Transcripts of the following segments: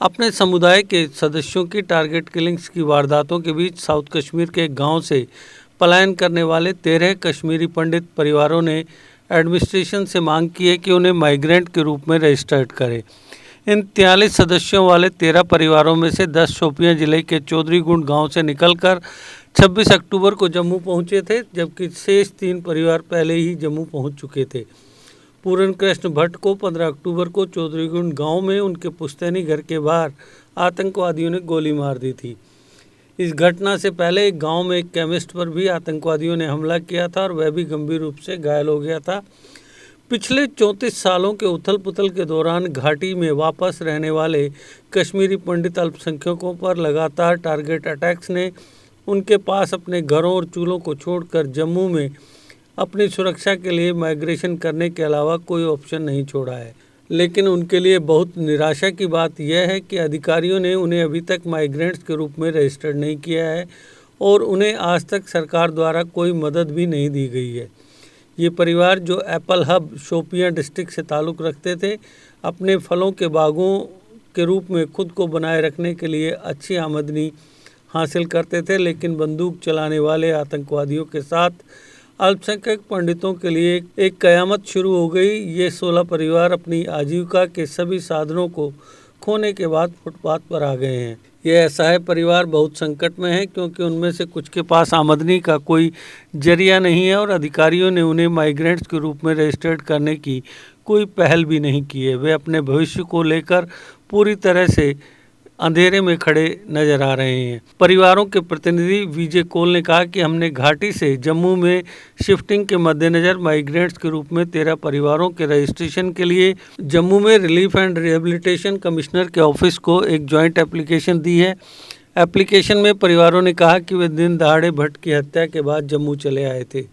अपने समुदाय के सदस्यों की टारगेट किलिंग्स की वारदातों के बीच साउथ कश्मीर के एक गांव से पलायन करने वाले 13 कश्मीरी पंडित परिवारों ने एडमिनिस्ट्रेशन से मांग की है कि उन्हें माइग्रेंट के रूप में रजिस्टर्ड करे। इन 43 सदस्यों वाले 13 परिवारों में से 10 शोपियां जिले के चौधरीगुंड गांव से निकलकर 26 अक्टूबर को जम्मू पहुंचे थे, जबकि शेष 3 परिवार पहले ही जम्मू पहुंच चुके थे। पूरन कृष्ण भट्ट को 15 अक्टूबर को चौधरीगुंड गांव में उनके पुश्तैनी घर के बाहर आतंकवादियों ने गोली मार दी थी। इस घटना से पहले एक गांव में एक केमिस्ट पर भी आतंकवादियों ने हमला किया था और वह भी गंभीर रूप से घायल हो गया था। पिछले 34 सालों के उथल पुथल के दौरान घाटी में वापस रहने वाले कश्मीरी पंडित अल्पसंख्यकों पर लगातार टारगेट अटैक्स ने उनके पास अपने घरों और चूल्हों को छोड़कर जम्मू में अपनी सुरक्षा के लिए माइग्रेशन करने के अलावा कोई ऑप्शन नहीं छोड़ा है। लेकिन उनके लिए बहुत निराशा की बात यह है कि अधिकारियों ने उन्हें अभी तक माइग्रेंट्स के रूप में रजिस्टर्ड नहीं किया है और उन्हें आज तक सरकार द्वारा कोई मदद भी नहीं दी गई है। ये परिवार जो एप्पल हब शोपियां डिस्ट्रिक्ट से ताल्लुक़ रखते थे, अपने फलों के बागों के रूप में खुद को बनाए रखने के लिए अच्छी आमदनी हासिल करते थे, लेकिन बंदूक चलाने वाले आतंकवादियों के साथ अल्पसंख्यक पंडितों के लिए एक कयामत शुरू हो गई। ये 16 परिवार अपनी आजीविका के सभी साधनों को खोने के बाद फुटपाथ पर आ गए हैं। यह असहाय परिवार बहुत संकट में है क्योंकि उनमें से कुछ के पास आमदनी का कोई जरिया नहीं है और अधिकारियों ने उन्हें माइग्रेंट्स के रूप में रजिस्टर्ड करने की कोई पहल भी नहीं की है। वे अपने भविष्य को लेकर पूरी तरह से अंधेरे में खड़े नजर आ रहे हैं। परिवारों के प्रतिनिधि विजय कोल ने कहा कि हमने घाटी से जम्मू में शिफ्टिंग के मद्देनज़र माइग्रेंट्स के रूप में 13 परिवारों के रजिस्ट्रेशन के लिए जम्मू में रिलीफ एंड रिहेबिलिटेशन कमिश्नर के ऑफिस को एक जॉइंट एप्लीकेशन दी है। एप्लीकेशन में परिवारों ने कहा कि वे दिन दहाड़े भट्ट की हत्या के बाद जम्मू चले आए थे।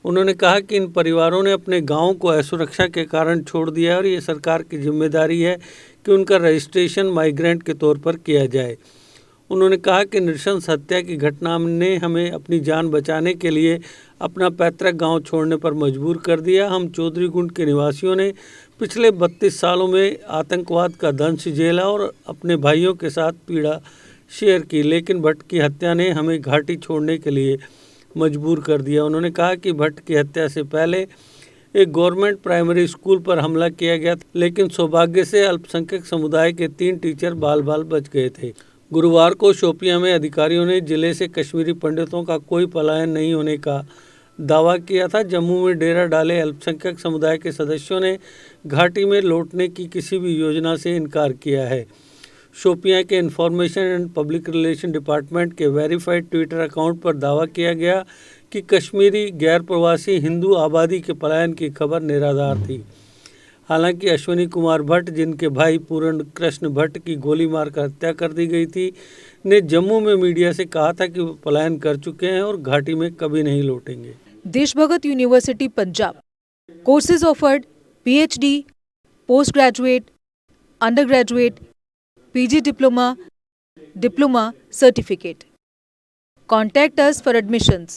उन्होंने कहा कि इन परिवारों ने अपने गांव को असुरक्षा के कारण छोड़ दिया और ये सरकार की जिम्मेदारी है कि उनका रजिस्ट्रेशन माइग्रेंट के तौर पर किया जाए। उन्होंने कहा कि नृशंस हत्या की घटना ने हमें अपनी जान बचाने के लिए अपना पैतृक गांव छोड़ने पर मजबूर कर दिया। हम चौधरीगुंड के निवासियों ने पिछले 32 सालों में आतंकवाद का दंश झेला और अपने भाइयों के साथ पीड़ा शेयर की, लेकिन भट्ट की हत्या ने हमें घाटी छोड़ने के लिए मजबूर कर दिया। उन्होंने कहा कि भट्ट की हत्या से पहले एक गवर्नमेंट प्राइमरी स्कूल पर हमला किया गया, लेकिन सौभाग्य से अल्पसंख्यक समुदाय के 3 टीचर बाल बाल बच गए थे। गुरुवार को शोपियां में अधिकारियों ने जिले से कश्मीरी पंडितों का कोई पलायन नहीं होने का दावा किया था। जम्मू में डेरा डाले अल्पसंख्यक समुदाय के सदस्यों ने घाटी में लौटने की किसी भी योजना से इनकार किया है। शोपियां के information and public relation department के वेरीफाइड ट्विटर अकाउंट पर दावा किया गया कि कश्मीरी गैर प्रवासी हिंदू आबादी के पलायन की खबर निराधार थी। हालांकि अश्विनी कुमार भट्ट, जिनके भाई पूर्ण कृष्ण भट्ट की गोली मारकर हत्या कर दी गई थी, ने जम्मू में मीडिया से कहा था कि वो पलायन कर चुके हैं और घाटी में कभी नहीं लौटेंगे। Deshbhagat university Punjab courses offered PhD, post graduate, under graduate, PG diploma, certificate. Contact us for admissions.